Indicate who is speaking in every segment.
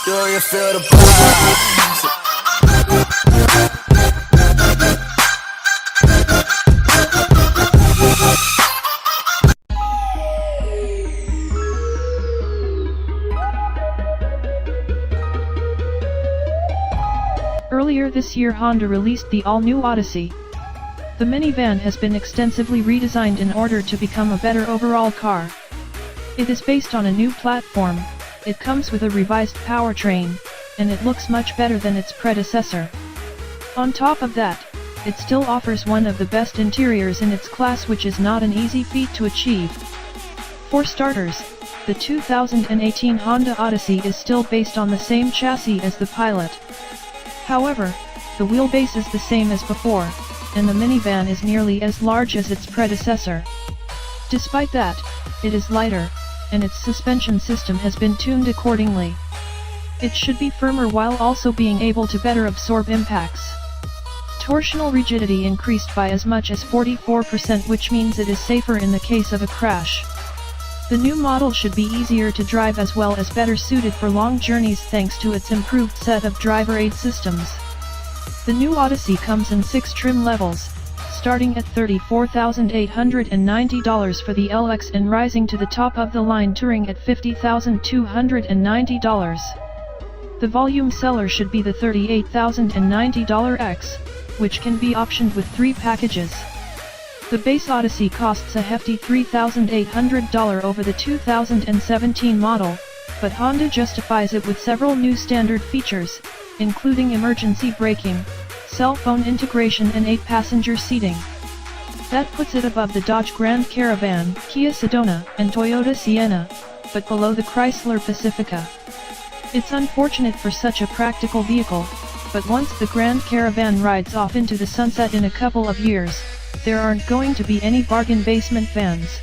Speaker 1: Do you feel the vibes?
Speaker 2: Earlier this year, Honda released the all-new Odyssey. The minivan has been extensively redesigned in order to become a better overall car. It is based on a new platform, it comes with a revised powertrain, and it looks much better than its predecessor. On top of that, it still offers one of the best interiors in its class, which is not an easy feat to achieve. For starters, the 2018 Honda Odyssey is still based on the same chassis as the Pilot. However, the wheelbase is the same as before, and the minivan is nearly as large as its predecessor. Despite that, it is lighter, and its suspension system has been tuned accordingly. It should be firmer while also being able to better absorb impacts. Torsional rigidity increased by as much as 44%, which means it is safer in the case of a crash. The new model should be easier to drive as well as better suited for long journeys thanks to its improved set of driver aid systems. The new Odyssey comes in 6 trim levels, starting at $34,890 for the LX and rising to the top of the line Touring at $50,290. The volume seller should be the $38,090 X, which can be optioned with 3 packages. The base Odyssey costs a hefty $3,800 over the 2017 model, but Honda justifies it with several new standard features, including emergency braking, cell phone integration and 8-passenger seating. That puts it above the Dodge Grand Caravan, Kia Sedona, and Toyota Sienna, but below the Chrysler Pacifica. It's unfortunate for such a practical vehicle, but once the Grand Caravan rides off into the sunset in a couple of years, there aren't going to be any bargain basement vans.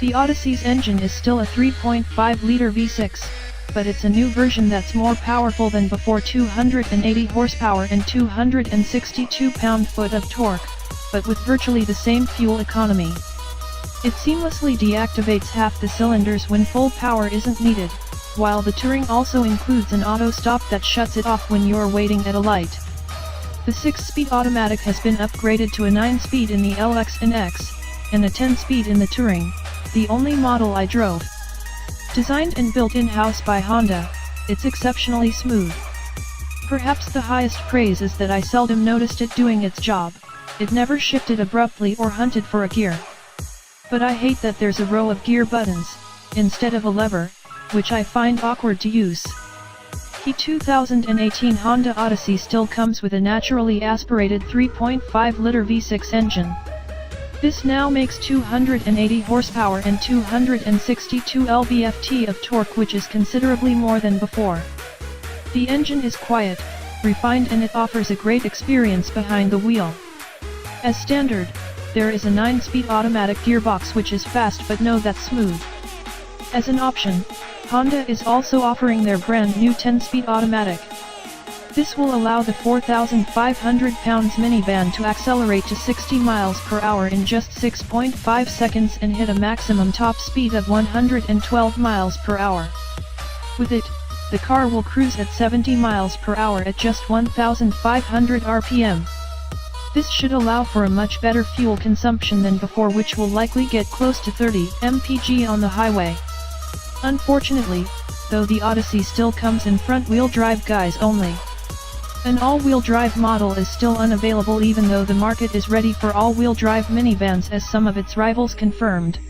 Speaker 2: The Odyssey's engine is still a 3.5-liter V6, but it's a new version that's more powerful than before, 280 horsepower and 262 pound-foot of torque, but with virtually the same fuel economy. It seamlessly deactivates half the cylinders when full power isn't needed, while the Touring also includes an auto stop that shuts it off when you're waiting at a light. The 6-speed automatic has been upgraded to a 9-speed in the LX and X, and a 10-speed in the Touring, the only model I drove. Designed and built in-house by Honda, it's exceptionally smooth. Perhaps the highest praise is that I seldom noticed it doing its job. It never shifted abruptly or hunted for a gear. But I hate that there's a row of gear buttons, instead of a lever, which I find awkward to use. The 2018 Honda Odyssey still comes with a naturally aspirated 3.5-liter V6 engine. This now makes 280 horsepower and 262 lb-ft of torque, which is considerably more than before. The engine is quiet, refined, and it offers a great experience behind the wheel. As standard, there is a 9-speed automatic gearbox which is fast but not that smooth. As an option, Honda is also offering their brand new 10-speed automatic. This will allow the 4,500 pounds minivan to accelerate to 60 miles per hour in just 6.5 seconds and hit a maximum top speed of 112 miles per hour. With it, the car will cruise at 70 miles per hour at just 1,500 RPM. This should allow for a much better fuel consumption than before, which will likely get close to 30 mpg on the highway. Unfortunately, though, the Odyssey still comes in front-wheel drive guise only. An all-wheel drive model is still unavailable, even though the market is ready for all-wheel drive minivans, as some of its rivals confirmed.